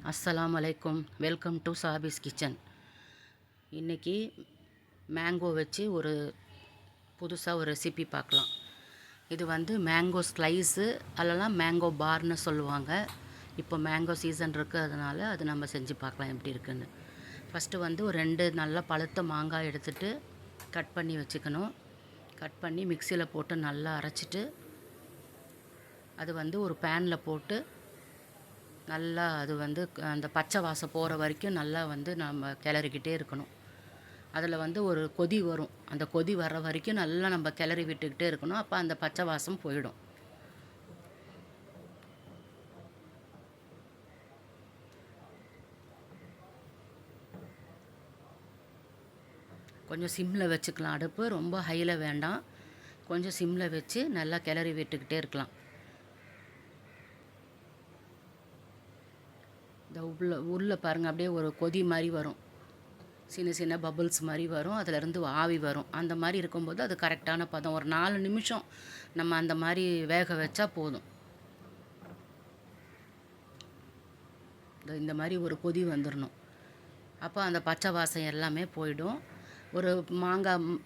அஸ்ஸலாமு அலைக்கும். Welcome to சாபிஸ் கிச்சன். இன்றைக்கி மேங்கோ வச்சு புதுசாக ஒரு ரெசிபி பார்க்கலாம். இது மேங்கோ ஸ்லைஸு அல்லலாம் மேங்கோ பார்னு சொல்லுவாங்க. இப்போ மேங்கோ சீசன் இருக்குது, அதனால் அது நம்ம செஞ்சு பார்க்கலாம் எப்படி இருக்குன்னு. ஃபஸ்ட்டு ஒரு 2 நல்லா பழுத்த மாங்காய் எடுத்துகிட்டு கட் பண்ணி வச்சுக்கணும். கட் பண்ணி மிக்சியில் போட்டு நல்லா அரைச்சிட்டு அது ஒரு பேனில் போட்டு நல்லா அது அந்த பச்சை வாசம் போகிற வரைக்கும் நல்லா நம்ம கிளறிக்கிட்டே இருக்கணும். அதில் ஒரு கொதி வரும். அந்த கொதி வர்ற வரைக்கும் நல்லா நம்ம கிளறி விட்டுக்கிட்டே இருக்கணும். அப்போ அந்த பச்சை வாசம் போயிடும். கொஞ்சம் சிம்மில் வச்சுக்கலாம். அடுப்பு ரொம்ப ஹையில் வேண்டாம், கொஞ்சம் சிம்மில் வச்சு நல்லா கிளறி விட்டுக்கிட்டே இருக்கலாம். இந்த உள்ள பாருங்கள், அப்படியே ஒரு கொதி மாதிரி வரும், சின்ன சின்ன பபுள்ஸ் மாதிரி வரும், அதிலேருந்து ஆவி வரும். அந்த மாதிரி இருக்கும்போது அது கரெக்டான பதம். ஒரு 4 நிமிஷம் நம்ம அந்த மாதிரி வேக வச்சா போதும். இந்த மாதிரி ஒரு கொதி வந்துடணும். அப்போ அந்த பச்சை வாசம் எல்லாமே போயிடும். ஒரு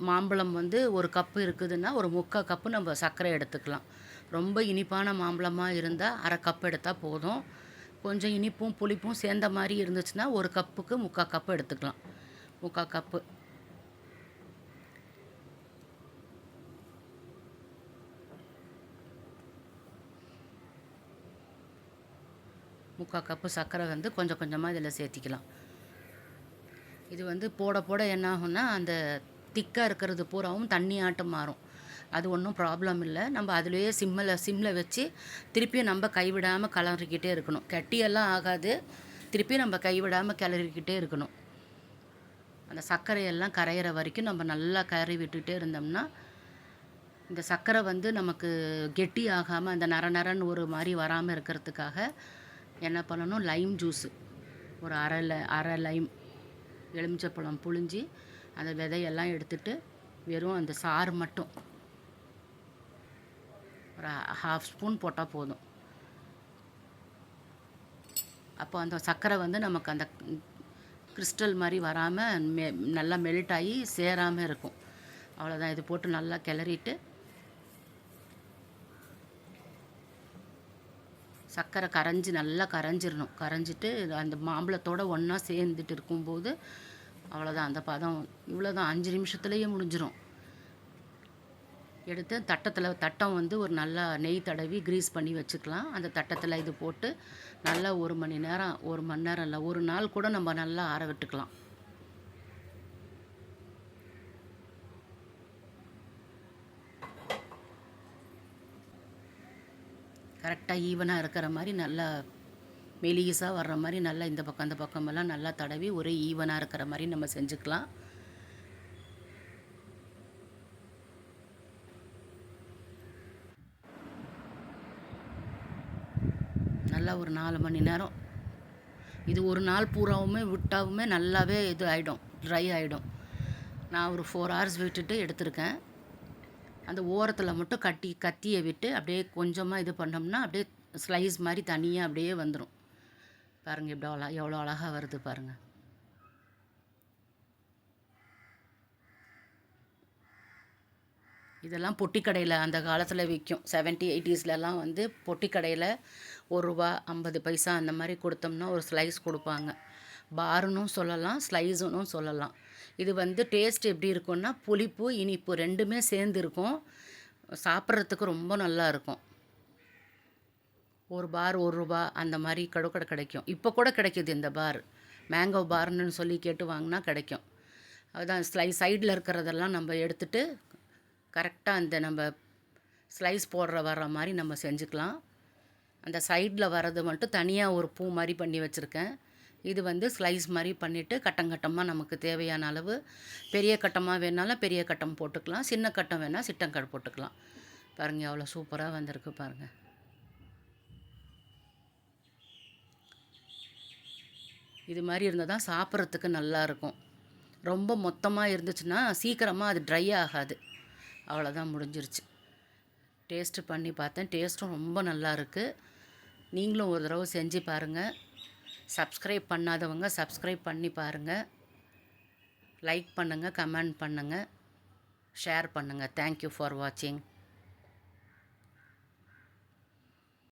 மாம்பழம் ஒரு கப்பு இருக்குதுன்னா ஒரு 3/4 கப்பு நம்ம சர்க்கரை எடுத்துக்கலாம். ரொம்ப இனிப்பான மாம்பழமாக இருந்தால் 1/2 கப் எடுத்தால் போதும். கொஞ்சம் இனிப்பும் புளிப்பும் சேர்ந்த மாதிரி இருந்துச்சுன்னா 1 கப்புக்கு 3/4 கப்பு எடுத்துக்கலாம். 3/4 கப்பு. சர்க்கரை கொஞ்சம் கொஞ்சமாக இதில் சேர்த்திக்கலாம். இது போட போட என்ன ஆகும்னா அந்த திக்காக இருக்கிறது பூராவும் தண்ணி ஆட்டம் மாறும். அது ஒன்றும் ப்ராப்ளம் இல்லை. நம்ம அதிலேயே சிம்மில் வச்சு திருப்பியும் நம்ம கைவிடாமல் கிளறிக்கிட்டே இருக்கணும். கட்டியெல்லாம் ஆகாது, திருப்பியும் நம்ம கைவிடாமல் கிளறிக்கிட்டே இருக்கணும். அந்த சர்க்கரையெல்லாம் கரையிற வரைக்கும் நம்ம நல்லா கறி விட்டுகிட்டே இருந்தோம்னா இந்த சர்க்கரை நமக்கு கெட்டி ஆகாமல் அந்த நரன்னு ஒரு மாதிரி வராமல் இருக்கிறதுக்காக என்ன பண்ணணும், லைம் ஜூஸு ஒரு அரை லைம் எலுமிச்சப்பழம் புழிஞ்சி அந்த விதையெல்லாம் எடுத்துட்டு வெறும் அந்த சாறு மட்டும் ஒரு 1/2 ஸ்பூன் போட்டால் போதும். அப்போ அந்த சர்க்கரை நமக்கு அந்த கிறிஸ்டல் மாதிரி வராமல் நல்லா மெல்ட் ஆகி சேராமல் இருக்கும். அவ்வளோதான். இது போட்டு நல்லா கிளறிட்டு சர்க்கரை நல்லா கரைஞ்சிடணும். கரைஞ்சிட்டு அந்த மாம்பழத்தோடு ஒன்றா சேர்ந்துட்டு இருக்கும்போது அவ்வளோதான், அந்த பதம். இவ்வளோதான், 5 நிமிஷத்துலேயே முடிஞ்சிடும். எடுத்து தட்டம் ஒரு நல்லா நெய் தடவி க்ரீஸ் பண்ணி வச்சுக்கலாம். அந்த தட்டத்தில் இது போட்டு நல்லா 1 மணி நேரம், 1 மணி நேரம் இல்லை, ஒரு நாள் கூட நம்ம நல்லா ஆற விட்டுக்கலாம். கரெக்டாக ஈவனாக இருக்கிற மாதிரி நல்லா மெலிசாக வர்ற மாதிரி நல்லா இந்த பக்கம் அந்த பக்கமெல்லாம் நல்லா தடவி ஒரே ஈவனாக இருக்கிற மாதிரி நம்ம செஞ்சுக்கலாம். நல்லா ஒரு 4 மணி நேரம் இது ஒரு நாள் பூராவுமே விட்டாவுமே நல்லாவே இது ஆகிடும், ட்ரை ஆகிடும். நான் ஒரு 4 hours விட்டுட்டு எடுத்திருக்கேன். அந்த ஓரத்தில் மட்டும் கத்தியை விட்டு அப்படியே கொஞ்சமாக இது பண்ணோம்னா அப்படியே ஸ்லைஸ் மாதிரி தனியாக அப்படியே வந்துடும். பாருங்கள் எவ்வளோ அழகாக வருது பாருங்கள். இதெல்லாம் பொட்டி கடையில் அந்த காலத்தில் விற்கும். 70s 80sலலாம் பொட்டி கடையில் ₹1 50 பைசா அந்த மாதிரி கொடுத்தோம்னா ஒரு ஸ்லைஸ் கொடுப்பாங்க. பாருன்னும் சொல்லலாம், ஸ்லைஸுன்னும் சொல்லலாம். இது டேஸ்ட் எப்படி இருக்கும்னா புளிப்பு இனிப்பு 2மே சேர்ந்து இருக்கும். சாப்பிட்றதுக்கு ரொம்ப நல்லா இருக்கும். ஒரு பார் ₹1 அந்த மாதிரி கிடைக்கும். இப்போ கூட கிடைக்கிது இந்த பார். மேங்கோ பார்னு சொல்லி கேட்டு வாங்கினா கிடைக்கும். அதுதான் சைடில் இருக்கிறதெல்லாம் நம்ம எடுத்துகிட்டு கரெக்டாக அந்த நம்ம ஸ்லைஸ் வர்ற மாதிரி நம்ம செஞ்சுக்கலாம். அந்த சைடில் வர்றது மட்டும் தனியாக ஒரு பூ மாதிரி பண்ணி வச்சுருக்கேன். இது ஸ்லைஸ் மாதிரி பண்ணிவிட்டு கட்டமாக நமக்கு தேவையான அளவு பெரிய கட்டமாக வேணாலும் பெரிய கட்டம் போட்டுக்கலாம், சின்ன கட்டம் வேணால் சிட்டங்கட் போட்டுக்கலாம். பாருங்கள் எவ்வளோ சூப்பராக வந்திருக்கு பாருங்கள். இது மாதிரி இருந்தால் தான் சாப்பிட்றதுக்கு நல்லாயிருக்கும். ரொம்ப மொத்தமாக இருந்துச்சுன்னா சீக்கிரமாக அது ட்ரை ஆகாது. அவ்வளோதான், முடிஞ்சிருச்சு. டேஸ்ட்டு பண்ணி பார்த்தேன், டேஸ்ட்டும் ரொம்ப நல்லா இருக்குது. நீங்களும் ஒரு தடவை செஞ்சு பாருங்கள். சப்ஸ்கிரைப் பண்ணாதவங்க சப்ஸ்கிரைப் பண்ணி பாருங்கள். லைக் பண்ணுங்கள், கமெண்ட் பண்ணுங்கள், ஷேர் பண்ணுங்கள். தேங்க்யூ ஃபார் வாட்சிங்.